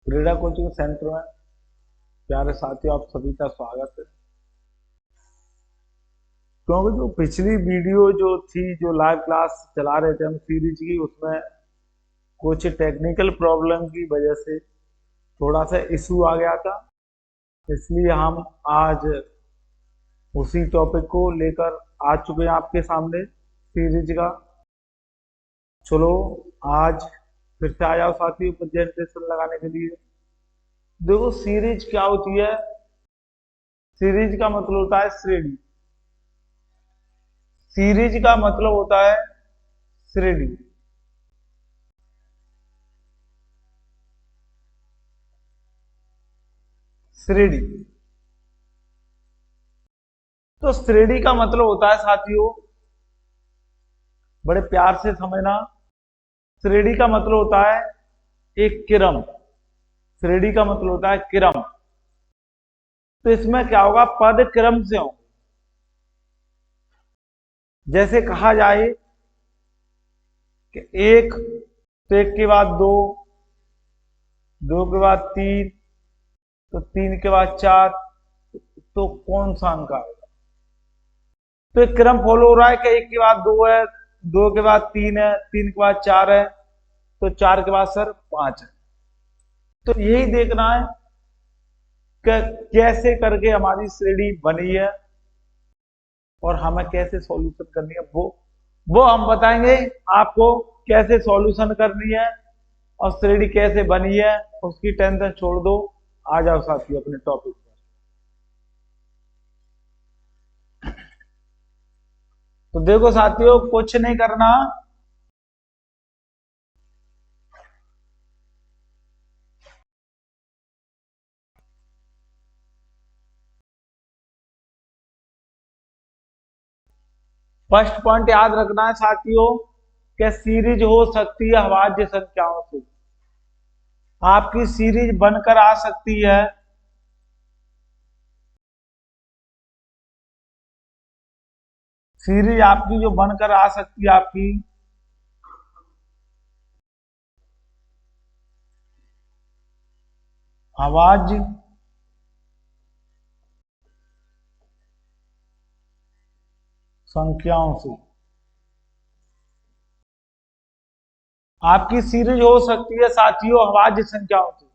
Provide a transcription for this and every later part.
क्रीडा coaching centre में प्यारे साथियों, आप सभी का स्वागत है। क्योंकि जो पिछली वीडियो जो थी, जो लाइव क्लास चला रहे थे हम सीरीज की, उसमें कुछ टेक्निकल प्रॉब्लम की वजह से थोड़ा सा इशू आ गया था। इसलिए हम आज उसी टॉपिक को लेकर आ चुके हैं आपके सामने सीरीज का। चलो आज फिर से आ जाओ साथियों प्रेजेंटेशन लगाने के लिए। देखो, सीरीज क्या होती है? सीरीज का मतलब होता है श्रेणी। सीरीज का मतलब होता है श्रेणी। श्रेणी। तो श्रेणी का मतलब होता है साथियों, बड़े प्यार से समझना। श्रेणी का मतलब होता है एक क्रम। श्रेणी का मतलब होता है क्रम। तो इसमें क्या होगा? पद क्रम से होंगे। जैसे कहा जाए कि एक, तो एक के बाद दो, दो के बाद तीन, तो तीन के बाद चार, तो कौन सा अंक आएगा? तो एक क्रम फॉलो हो रहा है कि एक के बाद दो है, दो के बाद तीन है, तीन के बाद चार है, तो चार के बाद सर पांच है। तो यही देखना है कि कैसे करके हमारी श्रेणी बनी है और हमें कैसे सॉल्यूशन करनी है। वो हम बताएंगे आपको, कैसे सॉल्यूशन करनी है और श्रेणी कैसे बनी है। उसकी टेंशन छोड़ दो, आ जाओ साथियों अपने टॉपिक पर। तो देखो साथियों, कुछ नहीं करना। फर्स्ट पॉइंट याद रखना है साथियों कि सीरीज हो सकती है अभाज्य संख्याओं से। आपकी सीरीज बनकर आ सकती है सीरीज आपकी जो बनकर आ सकती है आपकी अभाज्य संख्याओं से। आपकी सीरीज हो सकती है साथियों अभाज्य संख्याओं से।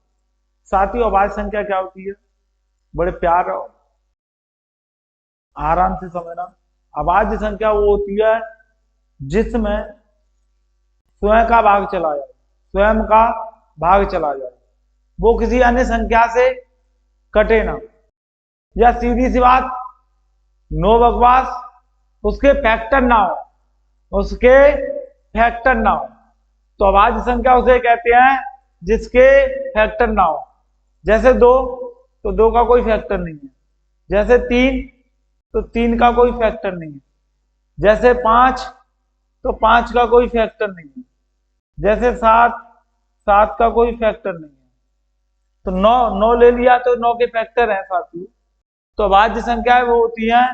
साथियों, अभाज्य संख्या क्या होती है? बड़े प्यार और आराम से समझना। अभाज्य संख्या वो होती है जिसमें स्वयं का भाग चला जाए। स्वयं का भाग चला जाए, वो किसी अन्य संख्या से कटे ना। या सीधी सी बात, नो बकवास, उसके फैक्टर ना हो। उसके फैक्टर ना हो। तो अभाज्य संख्या उसे कहते हैं जिसके फैक्टर ना हो। जैसे दो, तो दो का कोई फैक्टर नहीं है। जैसे तीन, तो तीन का कोई फैक्टर नहीं है। जैसे पांच, तो पांच का कोई फैक्टर नहीं है। जैसे सात, सात का कोई फैक्टर नहीं है। तो नौ, नौ ले लिया तो नौ के फैक्टर हैं साथियों। तो अभाज्य संख्याएं वो होती हैं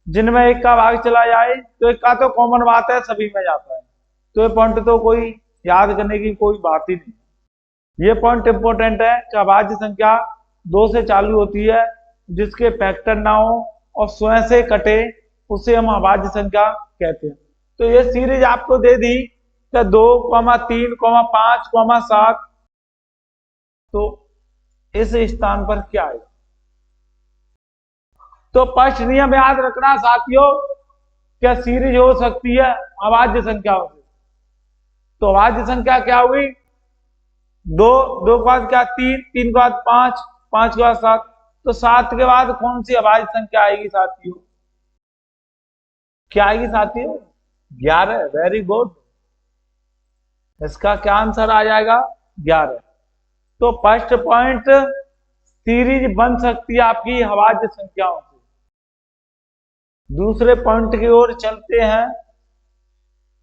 जिनमें एक का भाग चला जाए, तो एक का तो कॉमन बात है, सभी में जाता है। तो ये पॉइंट तो कोई याद करने की कोई बात ही नहीं। ये पॉइंट इंपॉर्टेंट है कि अभाज्य संख्या दो से चालू होती है, जिसके फैक्टर ना हो और स्वयं से कटे, उसे हम अभाज्य संख्या कहते हैं। तो ये सीरीज आपको दे दी कि दो कॉमा तीन कॉमा पांच कॉमा सात, तो इस स्थान पर क्या है? तो फर्स्ट नियम याद रखना साथियों, क्या सीरीज हो सकती है अभाज्य संख्याओं से। तो अभाज्य संख्या क्या हुई? दो, दो के बाद क्या? तीन, तीन के बाद पांच, पांच के बाद सात। तो सात के बाद कौन सी अभाज्य संख्या आएगी साथियों? क्या आएगी साथियों? 11। Very good. इसका क्या आंसर आ जाएगा? 11। तो फर्स्ट पॉइंट, सीरीज बन सकती है आपकी अभाज्य संख्याओं से। दूसरे पॉइंट की ओर चलते हैं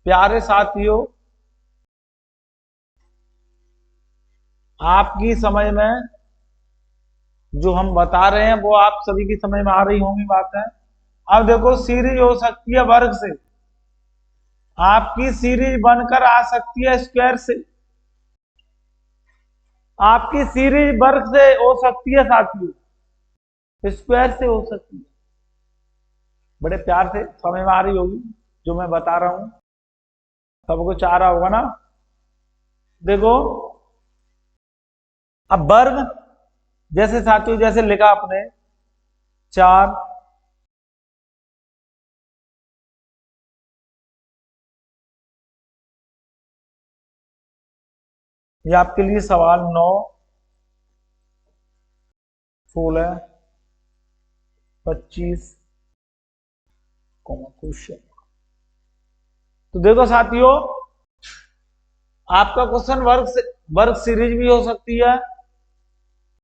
प्यारे साथियों। आपकी समझ में जो हम बता रहे हैं वो आप सभी की समझ में आ रही होंगी बात है। अब देखो, सीरीज हो सकती है वर्ग से। आपकी सीरीज बनकर आ सकती है स्क्वायर से। आपकी सीरीज वर्ग से हो सकती है साथियों, स्क्वायर से हो सकती है। बड़े प्यार से समझ में आ रही होगी जो मैं बता रहा हूं, सब कुछ आ रहा होगा ना। देखो अब वर्ग जैसे साथियों, जैसे लिखा आपने 4, ये आपके लिए सवाल 9, 16, 25 क्वेश्चन। तो देखो साथियों, आपका क्वेश्चन वर्ग सीरीज भी हो सकती है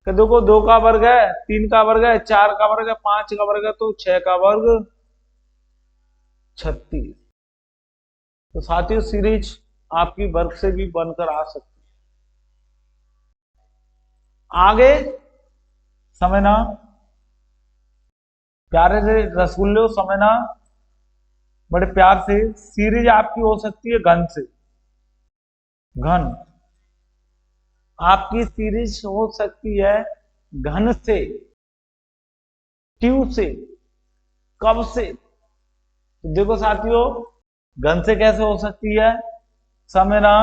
कि देखो 2 का वर्ग है, 3 का वर्ग है, 4 का वर्ग है, 5 का वर्ग है, तो 6 का वर्ग 36। तो साथियों सीरीज आपकी वर्ग से भी बनकर आ सकती है। आगे समझना, प्यारे से रसगुल्ले समझना बड़े प्यार से। सीरीज आपकी हो सकती है घन से, घन आपकी सीरीज हो सकती है घन से, ट्यू से, कब से। तो देखो साथियों, घन से कैसे हो सकती है समझना,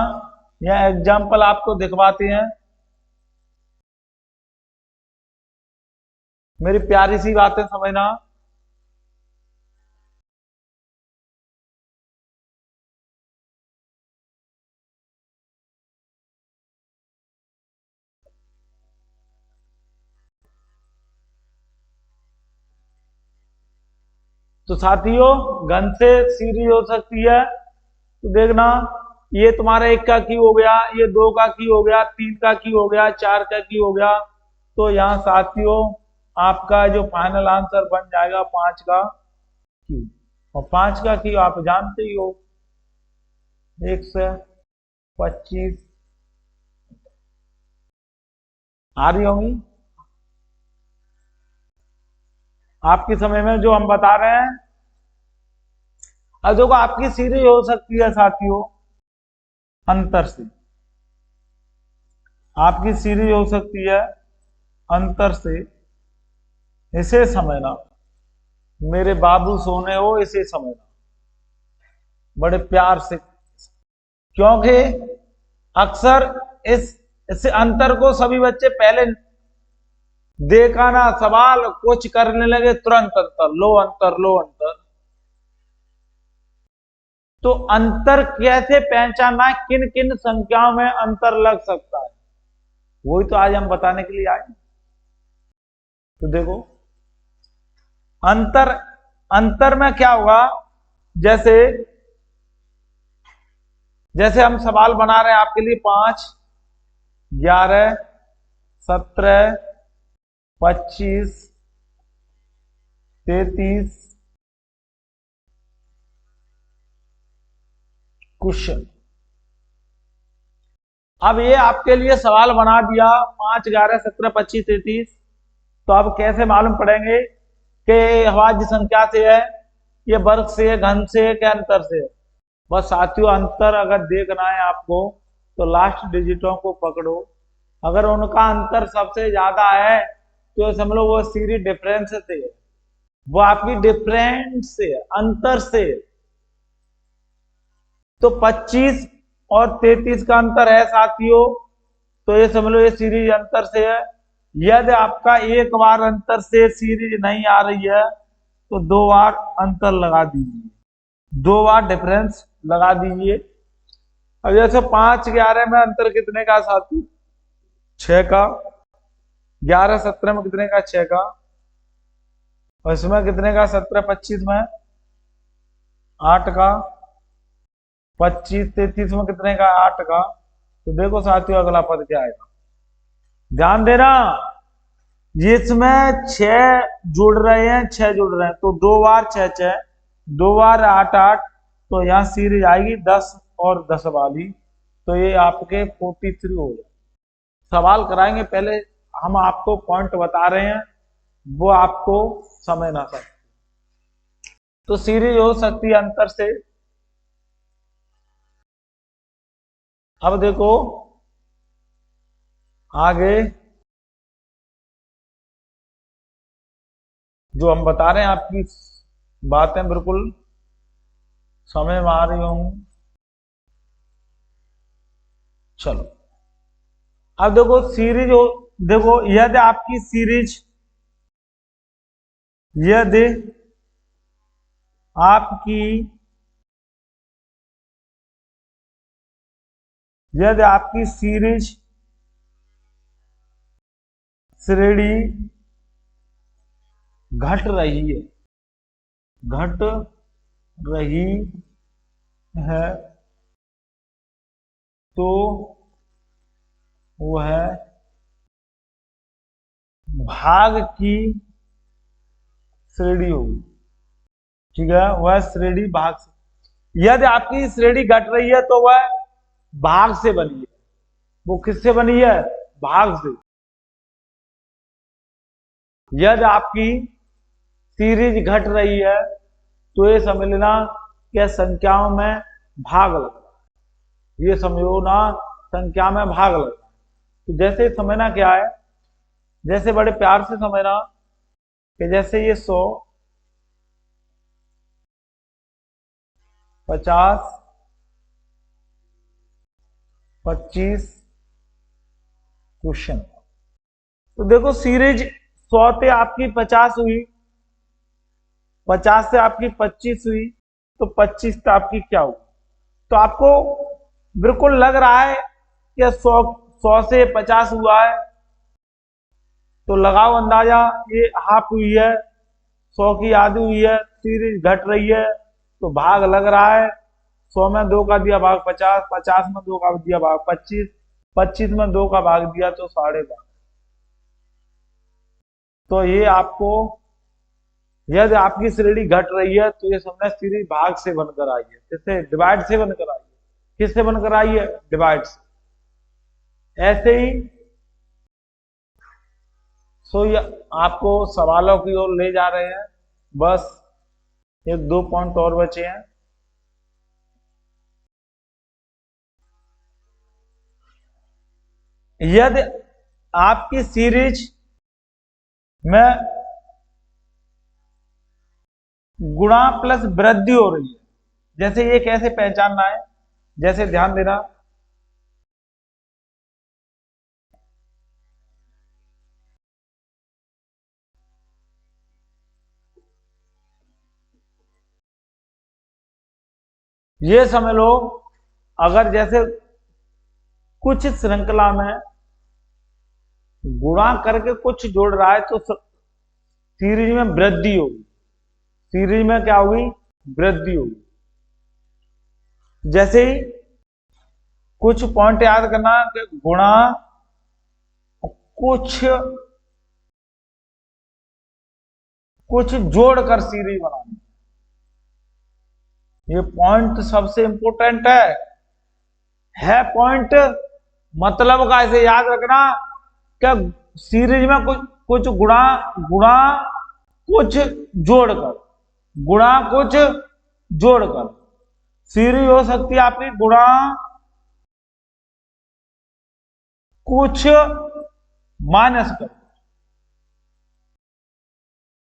या एग्जाम्पल आपको दिखवाते हैं। मेरी प्यारी सी बातें समझना। तो साथियों घन से सीरीज हो सकती है। तो देखना, ये तुम्हारा 1 का की हो गया, ये 2 का की हो गया, 3 का की हो गया, 4 का की हो गया। तो यहाँ साथियों आपका जो फाइनल आंसर बन जाएगा 5 का की। और 5 का की आप जानते ही हो, 125 आ रही होंगी आपके समय में जो हम बता रहे हैं। अब देखो आपकी सीरीज हो सकती है साथियों अंतर से, आपकी सीरीज हो सकती है अंतर से। इसे समझना, मेरे बाबू सोने हो, इसे समझना बड़े प्यार से, क्योंकि अक्सर इस अंतर को सभी बच्चे पहले देखा ना, सवाल कुछ करने लगे तुरंत अंतर लो, अंतर लो, अंतर। तो अंतर कैसे पहचानना, किन किन संख्याओं में अंतर लग सकता है, वही तो आज हम बताने के लिए आए। तो देखो अंतर, अंतर में क्या होगा, जैसे जैसे हम सवाल बना रहे हैं आपके लिए 5, 11, 17, 25, 33 क्वेश्चन। अब ये आपके लिए सवाल बना दिया 5, 11, 17, 25, 33। तो अब कैसे मालूम पड़ेंगे कि अभाज्य संख्या से है, ये वर्ग से है, घन से है, क्या अंतर से है। बस साथियों अंतर अगर देखना है आपको तो लास्ट डिजिटों को पकड़ो, अगर उनका अंतर सबसे ज्यादा है तो समझ लो वो सीरीज डिफरेंस से है, वो आपकी डिफरेंस से है, अंतर से है। तो 25 और 33 का अंतर है साथियों, तो ये समझ लो ये सीरीज अंतर से है। यदि आपका एक बार अंतर से सीरीज नहीं आ रही है तो 2 बार अंतर लगा दीजिए, 2 बार डिफरेंस लगा दीजिए। अब जैसे 5, 11 में अंतर कितने का साथी, 6 का। 11, 17 में कितने का, 6 का। और इसमें कितने का, 17, 25 में 8 का। 25, 33 में कितने का, 8 का। तो देखो साथियों अगला पद क्या आएगा, ध्यान देना। जिसमें 6 जुड़ रहे हैं, 6 जुड़ रहे हैं, तो 2 बार 6, 6, 2 बार 8, 8। तो यहाँ सीरीज आएगी 10 और 10 वाली। तो ये आपके 43 हो जाए। सवाल कराएंगे, पहले हम आपको पॉइंट बता रहे हैं, वो आपको समझना चाहिए। तो सीरीज हो सकती है अंतर से। अब देखो आगे जो हम बता रहे हैं आपकी बातें बिल्कुल समझ में आ रही होंगी। चलो अब देखो सीरीज हो, देखो यदि आपकी सीरीज, यदि आपकी यदि आपकी सीरीज श्रेणी घट रही है, घट रही है, तो वह भाग की श्रेणी होगी। ठीक है, वह श्रेणी भाग से, यदि आपकी श्रेणी घट रही है तो वह भाग से बनी है। वो किससे बनी है? भाग से। यदि आपकी सीरीज घट रही है तो ये समझ लेना कि संख्याओं में भाग लग रहा है, ये समझो ना, संख्या में भाग लग रहा है। तो जैसे समझना क्या है, जैसे बड़े प्यार से समझना कि जैसे ये 100, 50, 25 क्वेश्चन। तो देखो सीरीज 100 से आपकी 50 हुई, 50 से आपकी 25 हुई, तो 25 से आपकी क्या हुई? तो आपको बिल्कुल लग रहा है कि 100 से 50 हुआ है, तो लगाओ अंदाजा, ये हाफ हुई है, 100 की आधी हुई है, सीरीज घट रही है, तो भाग लग रहा है। 100 में 2 का दिया भाग 50, 50 में 2 का दिया भाग 25, 25 में 2 का भाग दिया तो 12.5। तो ये आपको, यदि आपकी श्रेणी घट रही है तो ये समझना सीरीज भाग से बनकर आई है। किससे? डिवाइड से बनकर आई है। किससे बनकर आई है? डिवाइड से। ऐसे ही सो ये आपको सवालों की ओर ले जा रहे हैं। बस 1-2 पॉइंट और बचे हैं। यदि आपकी सीरीज में गुणा प्लस वृद्धि हो रही है, जैसे ये कैसे पहचानना है, जैसे ध्यान देना, ये समझ लो अगर जैसे कुछ श्रृंखला में गुणा करके कुछ जोड़ रहा है तो सीरीज में वृद्धि होगी। सीरीज में क्या होगी? वृद्धि होगी। जैसे ही कुछ पॉइंट याद करना कि गुणा कुछ जोड़कर सीरीज बनानी, ये पॉइंट सबसे इंपॉर्टेंट है पॉइंट। मतलब का ऐसे याद रखना कि सीरीज में कुछ कुछ गुणा गुणा कुछ जोड़कर, गुणा कुछ जोड़कर सीरीज हो सकती है आपकी गुणा कुछ माइनस कर।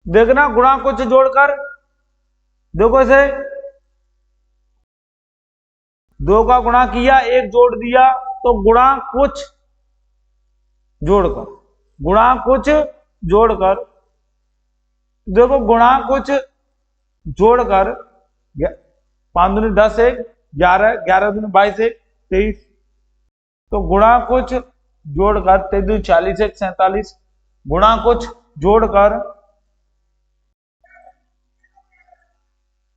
देखना गुणा कुछ जोड़कर, देखो इसे 2 का गुणा किया, 1 जोड़ दिया, तो गुणा कुछ जोड़कर, गुणा कुछ जोड़कर, देखो गुणा कुछ जोड़कर 5 दूनी 10, 1 11, 11 दूनी 22, 1 23, तो गुणा कुछ जोड़कर 23 दूनी 40, 1 47, गुणा कुछ जोड़कर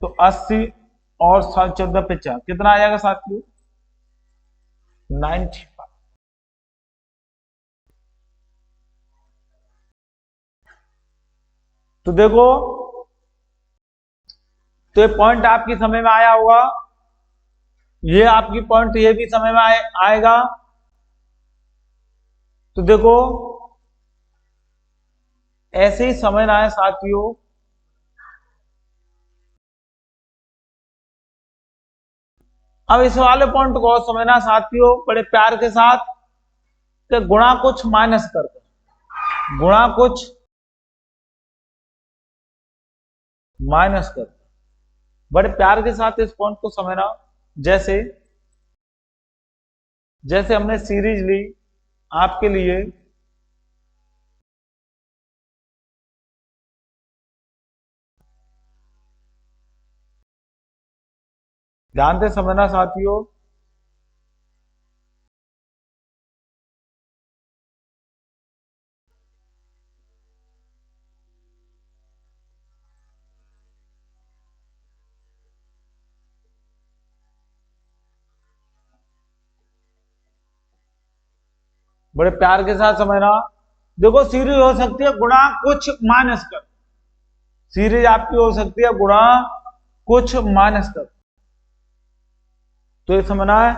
तो 80 और 7 14 50 कितना आ जाएगा साथियों? 95। तो देखो, तो ये पॉइंट आपकी समझ में आया होगा, ये आपकी पॉइंट ये भी समझ में आएगा। तो देखो ऐसे ही समझना है साथियों, अब इस वाले पॉइंट को समझना साथियों बड़े प्यार के साथ कि गुणा कुछ माइनस कर, गुणा कुछ माइनस कर। बड़े प्यार के साथ इस पॉइंट को समझना। जैसे जैसे हमने सीरीज ली आपके लिए, ध्यान से समझना साथियों। बड़े प्यार के साथ समझना। देखो सीरीज हो सकती है गुणा कुछ माइनस कर, सीरीज आपकी हो सकती है गुणा कुछ माइनस कर। तो ये समझना है,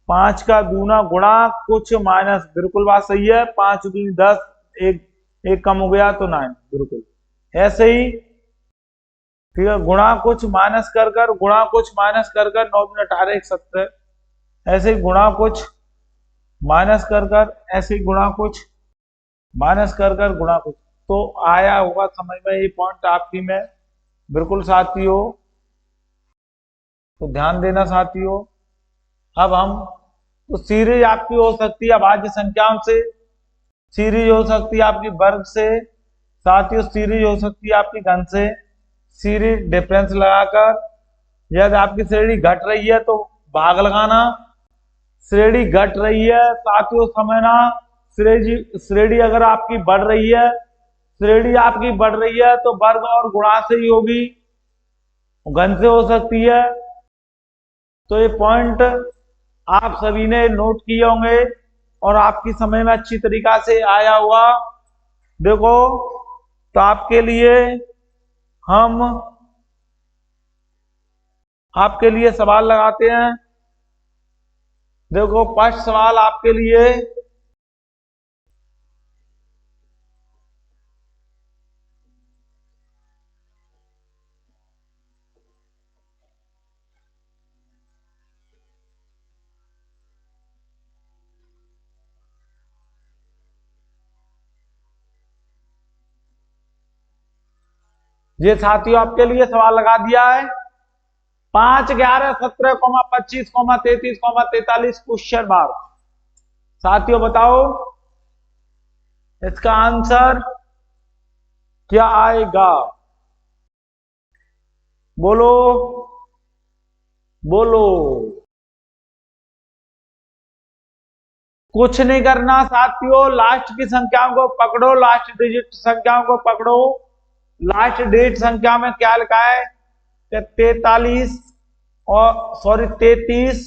5 का दूना गुणा कुछ माइनस, बिल्कुल बात सही है। 5 दूनी 10, एक एक कम हो गया तो 9, बिल्कुल ऐसे ही। ठीक है, गुणा कुछ माइनस कर कर, गुणा कुछ माइनस कर कर 9 दूनी 18 1 17, ऐसे ही गुणा कुछ माइनस कर कर, ऐसे ही गुणा कुछ माइनस कर कर, गुणा कुछ। तो आया होगा समझ में ये पॉइंट आपकी में, बिल्कुल साथियों। तो ध्यान देना साथियों। अब हम, तो सीरीज आपकी हो सकती है अभाज्य संख्याओं से, सीरीज हो सकती है आपकी वर्ग से, साथियों सीरीज हो सकती है आपकी घन से। सीरीज डिफरेंस लगाकर, यदि आपकी श्रेणी घट रही है तो भाग लगाना, श्रेणी घट रही है साथियों समझना। श्रेणी अगर आपकी बढ़ रही है, श्रेणी आपकी बढ़ रही है तो वर्ग और गुणा से ही होगी, घन से हो सकती है। तो ये पॉइंट आप सभी ने नोट किए होंगे और आपकी समझ में अच्छी तरीका से आया हुआ। देखो, तो आपके लिए हम आपके लिए सवाल लगाते हैं। देखो फर्स्ट सवाल आपके लिए, ये साथियों आपके लिए सवाल लगा दिया है। 5, 11, 17, 25, 33, 43 क्वेश्चन मार्क। साथियों बताओ इसका आंसर क्या आएगा? बोलो बोलो। कुछ नहीं करना साथियों, लास्ट की संख्याओं को पकड़ो, लास्ट डिजिट संख्याओं को पकड़ो। लास्ट डिजिट संख्या में क्या लिखा है कि 43 और सॉरी 33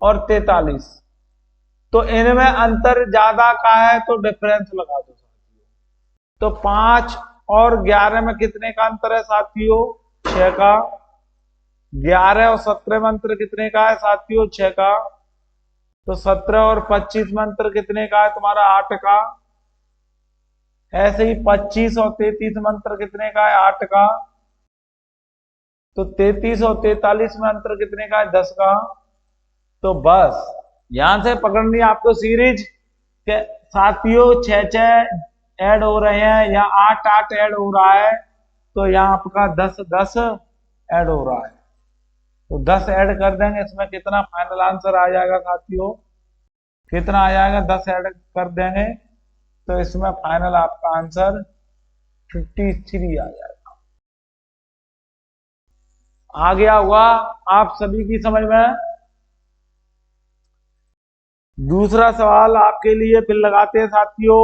और 43, तो इनमें अंतर ज्यादा का है तो डिफरेंस लगा दो साथियों। तो 5 और 11 में कितने का अंतर है साथियों? 6 का। 11 और 17 में अंतर कितने का है साथियों? 6 का। तो 17 और 25 में अंतर कितने का है तुम्हारा? 8 का। ऐसे ही 25 और 33 में अंतर कितने का है? 8 का। तो 33 और 43 में अंतर कितने का है? 10 का। तो बस यहां से पकड़नी है आपको सीरीज के साथियों, 6 ऐड हो रहे हैं या 8 ऐड हो रहा है, तो यहाँ आपका 10 ऐड हो रहा है। तो 10 ऐड कर देंगे, इसमें कितना फाइनल आंसर आ जाएगा साथियों? कितना आ जाएगा? 10 ऐड कर देंगे तो इसमें फाइनल आपका आंसर 53 आ जाएगा। आ गया हुआ आप सभी की समझ में? दूसरा सवाल आपके लिए फिर लगाते हैं साथियों।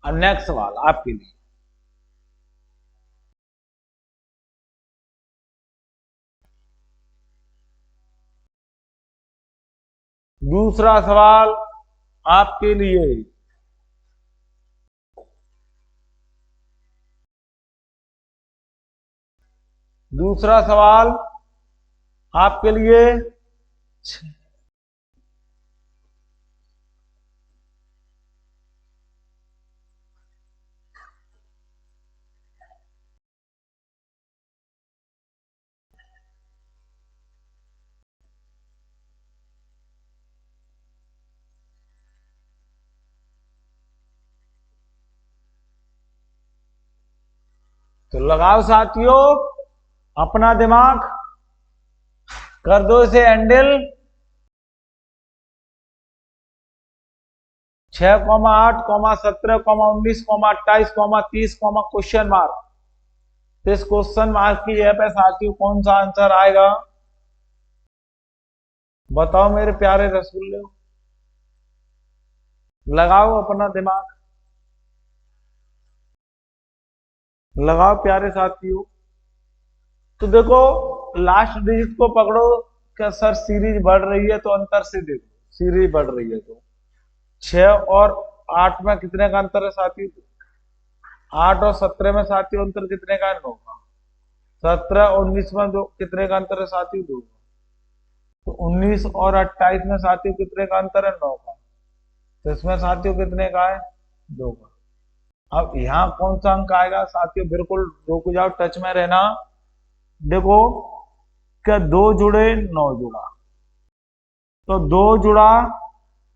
और नेक्स्ट सवाल आपके लिए, दूसरा सवाल आपके लिए, दूसरा सवाल आपके लिए। तो लगाओ साथियों अपना दिमाग, कर दो इसे हैंडल। 6,8, 17, 19, 28, 30, question mark. इस क्वेश्चन मार्क की जगह पे साथियों कौन सा आंसर आएगा? बताओ मेरे प्यारे रसगुल्ले, लगाओ अपना दिमाग, लगाओ प्यारे साथियों। तो देखो लास्ट डिजिट को पकड़ो। क्या सर सीरीज बढ़ रही है? तो अंतर से देखो, सीरीज बढ़ रही है तो 6 और 8 में कितने का अंतर है साथियों? 8 और 17 में साथियों अंतर कितने का है? 9 का। 17 और 19 में दो कितने का अंतर है साथियों? 2 का। तो 19 और 28 में साथियों कितने का अंतर है? 9 का। तो इसमें साथियों कितने का है? 2 का। अब यहाँ कौन सा अंक आएगा साथियों? बिल्कुल रुक जाओ, टच में रहना। देखो क्या 2 जुड़े 9 जुड़ा, तो 2 जुड़ा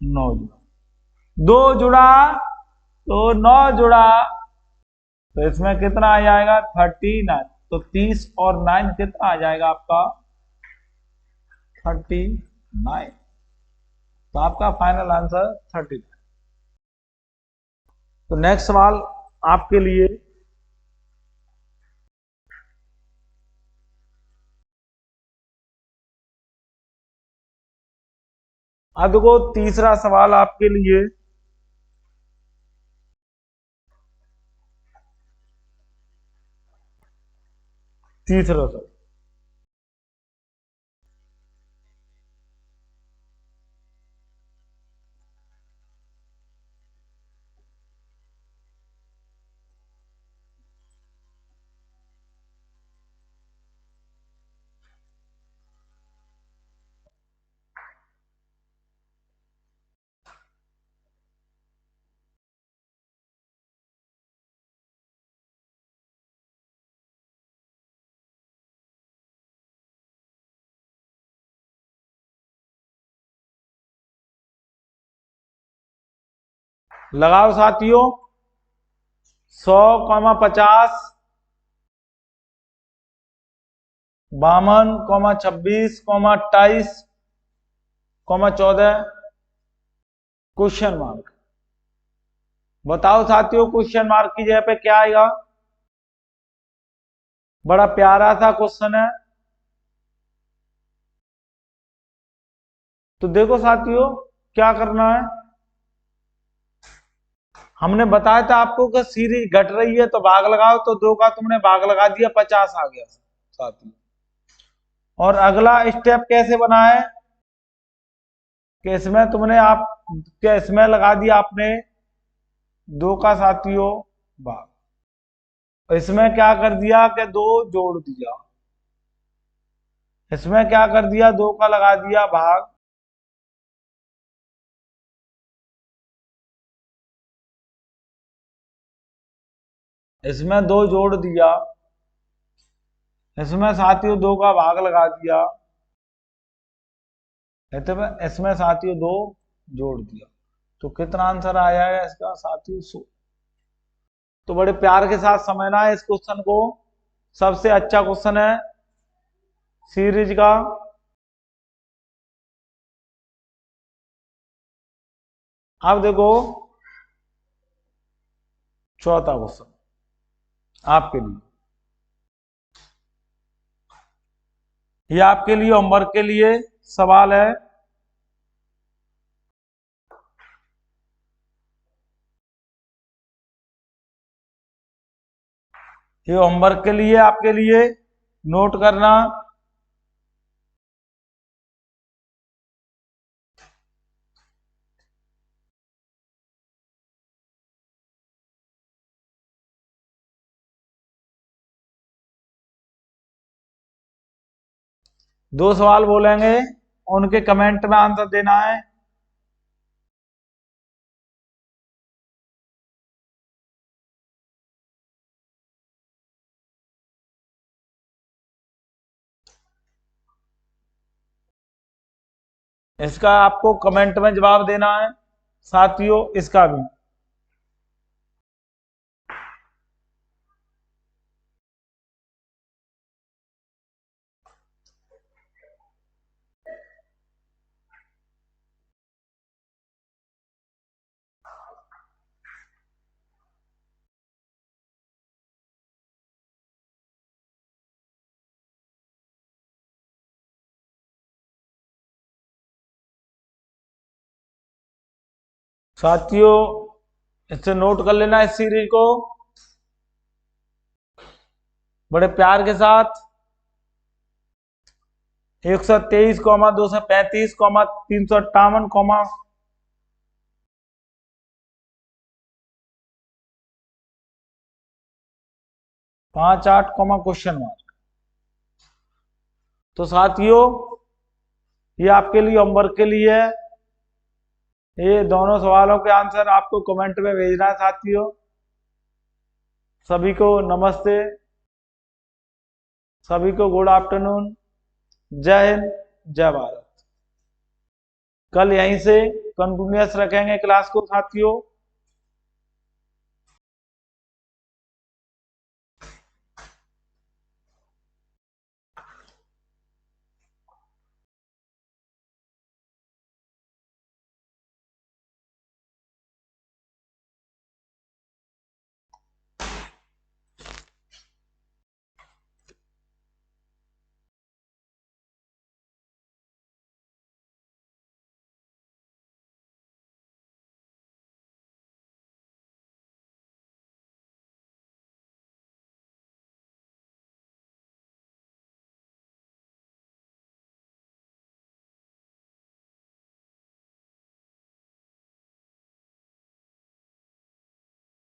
9 जुड़ा, 2 जुड़ा तो 9 जुड़ा, तो इसमें कितना आ जाएगा? 39। तो 30 और 9 कितना आ जाएगा आपका? 39। तो आपका फाइनल आंसर 39। तो नेक्स्ट सवाल आपके लिए। अब देखो तीसरा सवाल आपके लिए। तीसरा सवाल, लगाओ साथियों। 100,50, 52, 26, 28, 14, क्वेश्चन मार्क। बताओ साथियों क्वेश्चन मार्क की जगह पे क्या आएगा? बड़ा प्यारा सा क्वेश्चन है। तो देखो साथियों क्या करना है। हमने बताया था आपको कि सीरीज घट रही है तो भाग लगाओ, तो 2 का तुमने भाग लगा दिया, 50 आ गया साथियों। और अगला स्टेप कैसे बना है कि इसमें तुमने आप क्या इसमें लगा दिया आपने 2 का साथियों भाग। इसमें क्या कर दिया कि 2 जोड़ दिया। इसमें क्या कर दिया? 2 का लगा दिया भाग। इसमें 2 जोड़ दिया। इसमें साथियों 2 का भाग लगा दिया। इसमें साथियों 2 जोड़ दिया। तो कितना आंसर आया है इसका साथियों? 100। तो बड़े प्यार के साथ समझना है इस क्वेश्चन को। सबसे अच्छा क्वेश्चन है सीरीज का। अब देखो चौथा क्वेश्चन आपके लिए। ये आपके लिए होमवर्क के लिए सवाल है। ये होमवर्क के लिए आपके लिए नोट करना। दो सवाल बोलेंगे, उनके कमेंट में आंसर देना है। इसका आपको कमेंट में जवाब देना है साथियों, इसका भी। साथियों इससे नोट कर लेना इस सीरीज को बड़े प्यार के साथ। 123,235,358, 58, क्वेश्चन मार्क। तो साथियों ये आपके लिए होमवर्क के लिए है। ये दोनों सवालों के आंसर आपको कमेंट में भेजना है साथियों। सभी को नमस्ते, सभी को गुड आफ्टरनून, जय हिंद, जय भारत। कल यहीं से कंटिन्यूअस रखेंगे क्लास को साथियों।